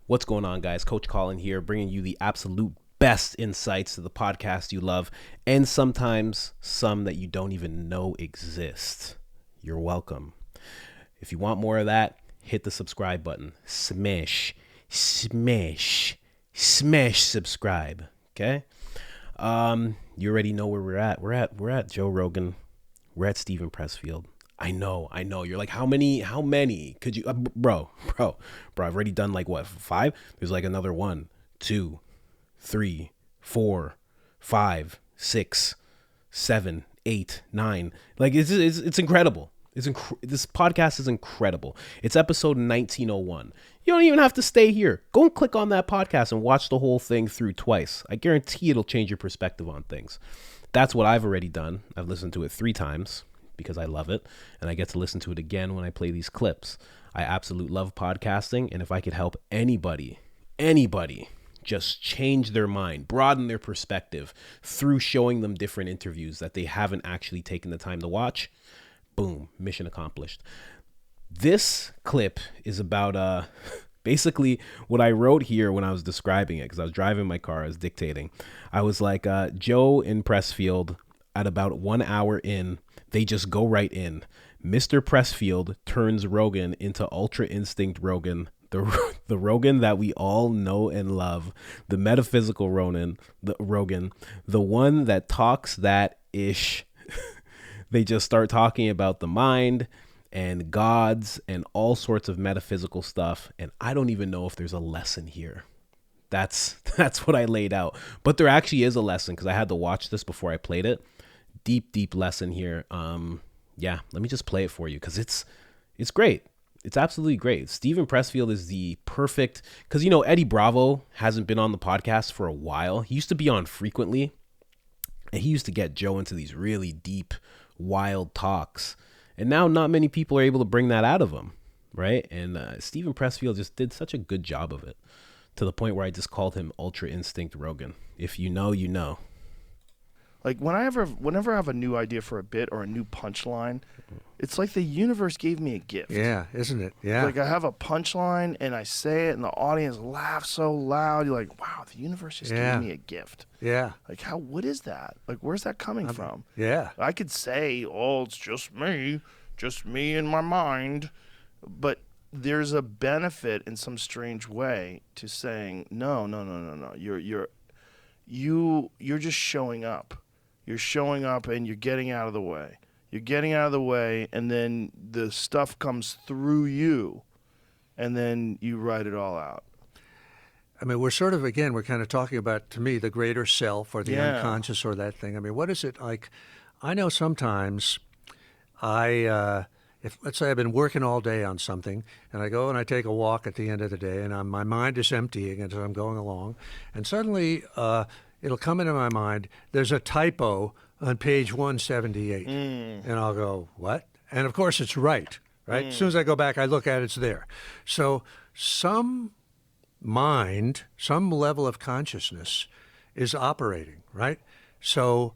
What's going on, guys? Coach Colin here, bringing you the absolute best insights to the podcast you love, and sometimes some that you don't even know exist. You're welcome. If you want more of that, hit the subscribe button. Smash subscribe. Okay? You already know where we're at. We're at Joe Rogan. We're at Stephen Pressfield. I know. You're like, how many could you, bro, I've already done like what, 5? There's like another 1, 2, 3, 4, 5, 6, 7, 8, 9. Like it's incredible. This podcast is incredible. It's episode 1901. You don't even have to stay here. Go and click on that podcast and watch the whole thing through twice. I guarantee it'll change your perspective on things. That's what I've already done. I've listened to it 3 times because I love it, and I get to listen to it again when I play these clips. I absolutely love podcasting, and if I could help anybody just change their mind, broaden their perspective through showing them different interviews that they haven't actually taken the time to watch, boom, mission accomplished. This clip is about basically what I wrote here when I was describing it, because I was driving my car, I was dictating. I was like, Joe in Pressfield, at about 1 hour in, they just go right in. Mr. Pressfield turns Rogan into Ultra Instinct Rogan, the Rogan that we all know and love, the metaphysical Rogan, the one that talks that ish. They just start talking about the mind and gods and all sorts of metaphysical stuff. And I don't even know if there's a lesson here. That's what I laid out. But there actually is a lesson, because I had to watch this before I played it. Deep lesson here. Yeah, let me just play it for you, because it's great. It's absolutely great. Stephen Pressfield is the perfect, because, you know, Eddie Bravo hasn't been on the podcast for a while. He used to be on frequently, and he used to get Joe into these really deep, wild talks. And now not many people are able to bring that out of him, right? And Stephen Pressfield just did such a good job of it, to the point where I just called him Ultra Instinct Rogan. If you know, you know. Like whenever I have a new idea for a bit or a new punchline, it's like the universe gave me a gift. Yeah, isn't it? Yeah. Like I have a punchline and I say it and the audience laughs so loud. You're like, wow, the universe just gave me a gift. Yeah. Like what is that? Like, where's that coming from? Yeah. I could say, oh, it's just me in my mind. But there's a benefit in some strange way to saying, no. You're just showing up. You're showing up and you're getting out of the way. You're getting out of the way, and then the stuff comes through you, and then you write it all out. I mean, we're kind of talking about, to me, the greater self or the unconscious or that thing. I mean, what is it like? I know sometimes if let's say I've been working all day on something, and I go and I take a walk at the end of the day, and my mind is emptying as I'm going along, and suddenly it'll come into my mind, there's a typo on page 178. And I'll go, what? And of course it's right? As soon as I go back, I look at it, it's there. So some mind, some level of consciousness is operating, right? So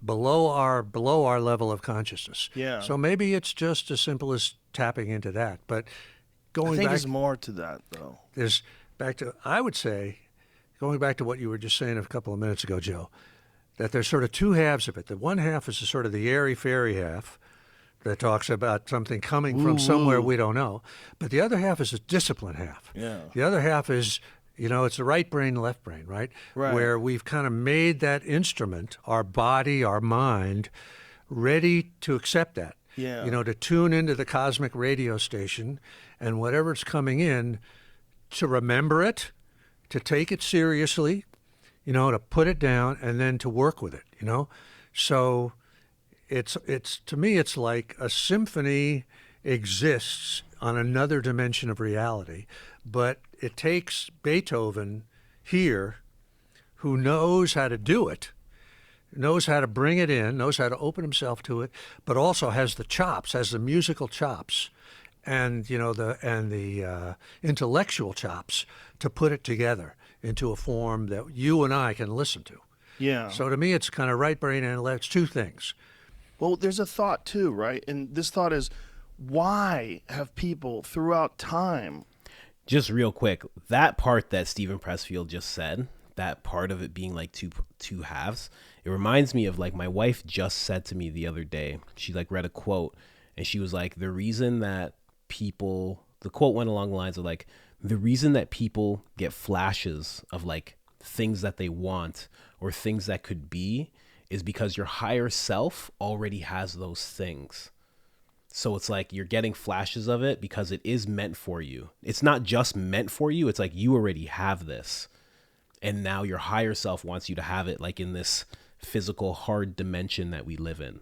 below our level of consciousness. Yeah. So maybe it's just as simple as tapping into that. But going back, there's more to that, though. Going back to what you were just saying a couple of minutes ago, Joe, that there's sort of 2 halves of it. The one half is sort of the airy-fairy half that talks about something coming from somewhere we don't know. But the other half is a discipline half. Yeah. The other half is, it's the right brain, left brain, right? Where we've kind of made that instrument, our body, our mind, ready to accept that. Yeah. To tune into the cosmic radio station, and whatever's coming in, to remember it, to take it seriously, to put it down, and then to work with it, So it's to me, it's like a symphony exists on another dimension of reality, but it takes Beethoven here, who knows how to do it, knows how to bring it in, knows how to open himself to it, but also has the chops, has the musical chops, and the intellectual chops to put it together into a form that you and I can listen to. Yeah. So to me, it's kind of right brain and left. It's 2 things. Well, there's a thought too, right? And this thought is, why have people throughout time Just real quick, that part that Stephen Pressfield just said, that part of it being like two halves, it reminds me of like my wife just said to me the other day. She like read a quote and she was like, the reason that people, the quote went along the lines of like, the reason that people get flashes of like things that they want or things that could be is because your higher self already has those things. So it's like you're getting flashes of it because it is meant for you. It's not just meant for you. It's like you already have this. And now your higher self wants you to have it like in this physical hard dimension that we live in.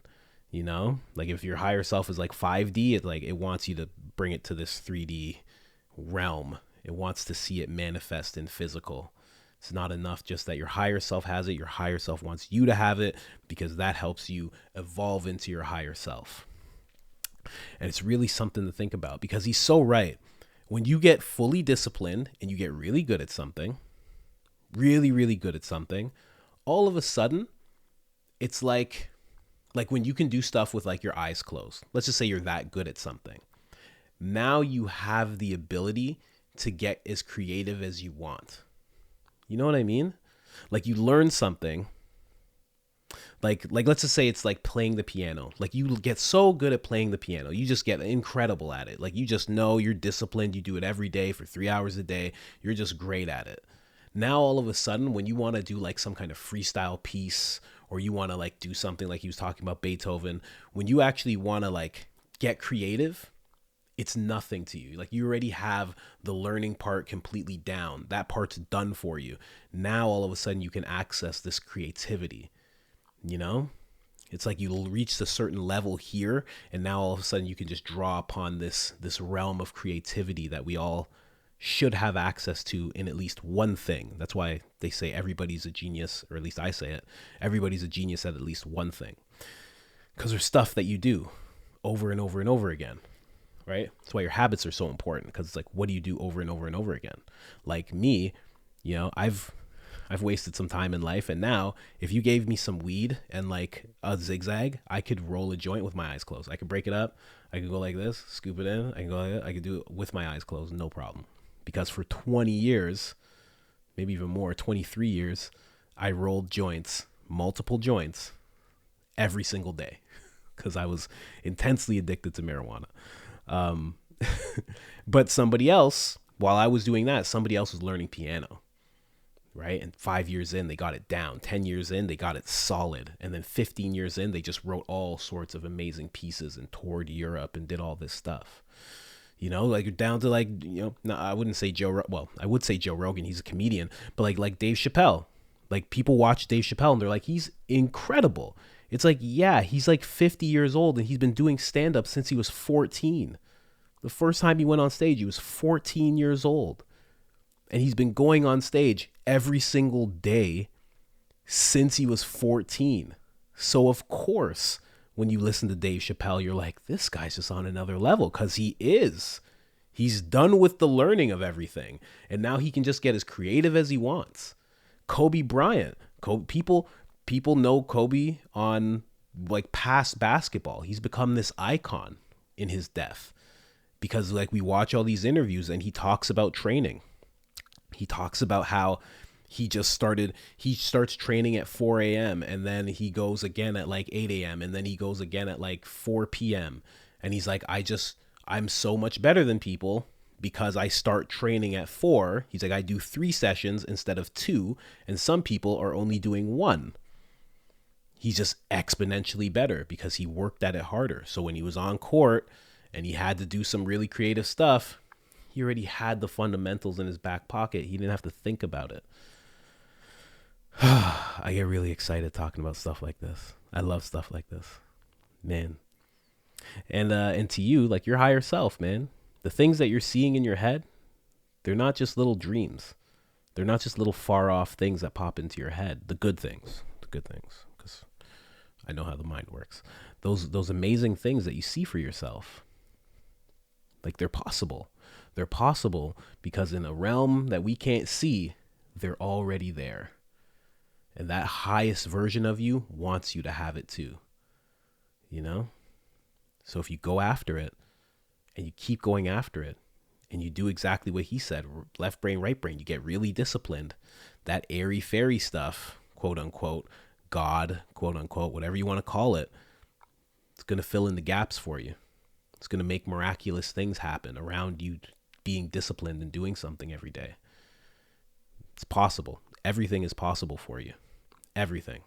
You know, like if your higher self is like 5D, it wants you to bring it to this 3D realm. It wants to see it manifest in physical. It's not enough just that your higher self has it. Your higher self wants you to have it because that helps you evolve into your higher self. And it's really something to think about because he's so right. When you get fully disciplined and you get really good at something, really, really good at something, all of a sudden, it's like when you can do stuff with like your eyes closed. Let's just say you're that good at something. Now you have the ability to get as creative as you want. You know what I mean? Like you learn something. Like let's just say it's like playing the piano. Like you get so good at playing the piano. You just get incredible at it. Like you just know you're disciplined. You do it every day for 3 hours a day. You're just great at it. Now all of a sudden when you want to do like some kind of freestyle piece or you want to like do something like he was talking about Beethoven, when you actually want to like get creative, it's nothing to you. Like you already have the learning part completely down. That part's done for you. Now all of a sudden you can access this creativity. You know, it's like you reach a certain level here and now all of a sudden you can just draw upon this realm of creativity that we all should have access to in at least one thing. That's why they say everybody's a genius, or at least I say it. Everybody's a genius at least one thing. Because there's stuff that you do over and over and over again, right? That's why your habits are so important because it's like, what do you do over and over and over again? Like me, you know, I've wasted some time in life. And now if you gave me some weed and like a zigzag, I could roll a joint with my eyes closed. I could break it up. I could go like this, scoop it in. I can go like that. I could do it with my eyes closed. No problem. Because for 20 years, maybe even more, 23 years, I rolled joints, multiple joints every single day because I was intensely addicted to marijuana. But somebody else, while I was doing that, somebody else was learning piano. Right. And 5 years in, they got it down. 10 years in, they got it solid. And then 15 years in, they just wrote all sorts of amazing pieces and toured Europe and did all this stuff. You know, like down to like, you know, no, I wouldn't say I would say Joe Rogan. He's a comedian. But like Dave Chappelle, like people watch Dave Chappelle and they're like, he's incredible. It's like, yeah, he's like 50 years old and he's been doing stand up since he was 14. The first time he went on stage, he was 14 years old. And he's been going on stage every single day since he was 14. So of course, when you listen to Dave Chappelle, you're like, this guy's just on another level because he is. He's done with the learning of everything. And now he can just get as creative as he wants. Kobe Bryant. People know Kobe on like past basketball. He's become this icon in his death because like we watch all these interviews and he talks about training. He talks about how he starts training at 4 a.m. and then he goes again at like 8 a.m. and then he goes again at like 4 p.m. And he's like, I'm so much better than people because I start training at 4. He's like, I do 3 sessions instead of 2. And some people are only doing 1. He's just exponentially better because he worked at it harder. So when he was on court and he had to do some really creative stuff, he already had the fundamentals in his back pocket. He didn't have to think about it. I get really excited talking about stuff like this. I love stuff like this, man. And to you, like your higher self, man, the things that you're seeing in your head, they're not just little dreams. They're not just little far off things that pop into your head. The good things, because I know how the mind works. Those amazing things that you see for yourself, like they're possible. They're possible because in a realm that we can't see, they're already there. And that highest version of you wants you to have it too. You know? So if you go after it and you keep going after it and you do exactly what he said, left brain, right brain, you get really disciplined, that airy fairy stuff, quote unquote, God, quote unquote, whatever you want to call it, it's going to fill in the gaps for you. It's going to make miraculous things happen around you being disciplined and doing something every day. It's possible. Everything is possible for you. Everything.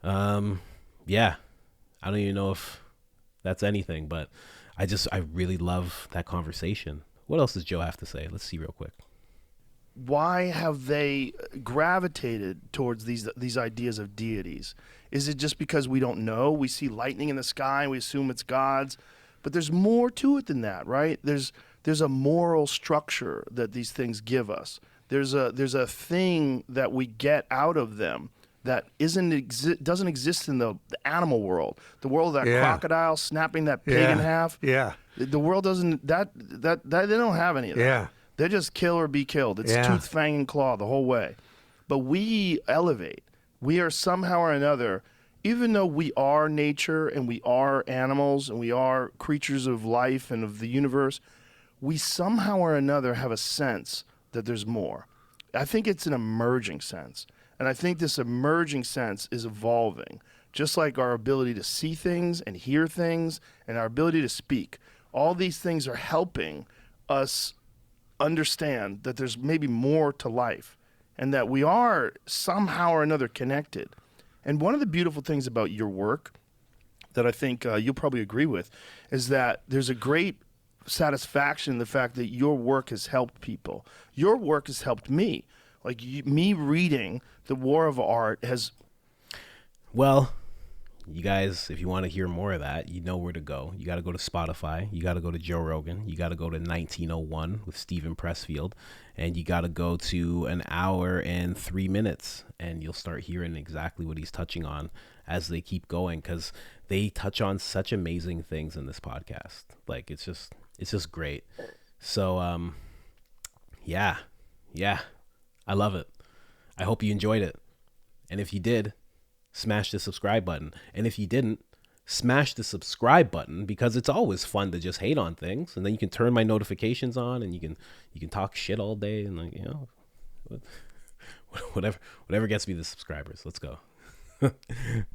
Yeah. I don't even know if that's anything, but I really love that conversation. What else does Joe have to say? Let's see real quick. Why have they gravitated towards these ideas of deities? Is it just because we don't know? We see lightning in the sky and we assume it's gods, but there's more to it than that, right? There's a moral structure that these things give us. There's a thing that we get out of them that doesn't exist in the animal world. The world of that crocodile snapping that pig in half. Yeah. The world doesn't that they don't have any of that. Yeah. They just kill or be killed. It's tooth, fang, and claw the whole way. But we elevate. We are somehow or another, even though we are nature and we are animals and we are creatures of life and of the universe, we somehow or another have a sense that there's more. I think it's an emerging sense. And I think this emerging sense is evolving, just like our ability to see things and hear things and our ability to speak. All these things are helping us understand that there's maybe more to life and that we are somehow or another connected. And one of the beautiful things about your work that I think you'll probably agree with is that there's a great satisfaction in the fact that your work has helped people. Your work has helped me. Like me reading The War of Art has... Well, you guys, if you want to hear more of that, you know where to go. You got to go to Spotify. You got to go to Joe Rogan. You got to go to 1901 with Stephen Pressfield. And you got to go to 1 hour and 3 minutes. And you'll start hearing exactly what he's touching on as they keep going. Because they touch on such amazing things in this podcast. Like, it's just great. So, yeah. I love it. I hope you enjoyed it. And if you did, smash the subscribe button. And if you didn't, smash the subscribe button, because it's always fun to just hate on things. And then you can turn my notifications on and you can talk shit all day and, like, you know, whatever gets me the subscribers. Let's go.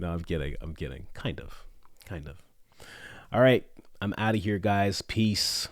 No, I'm kidding. Kind of. All right. I'm out of here, guys. Peace.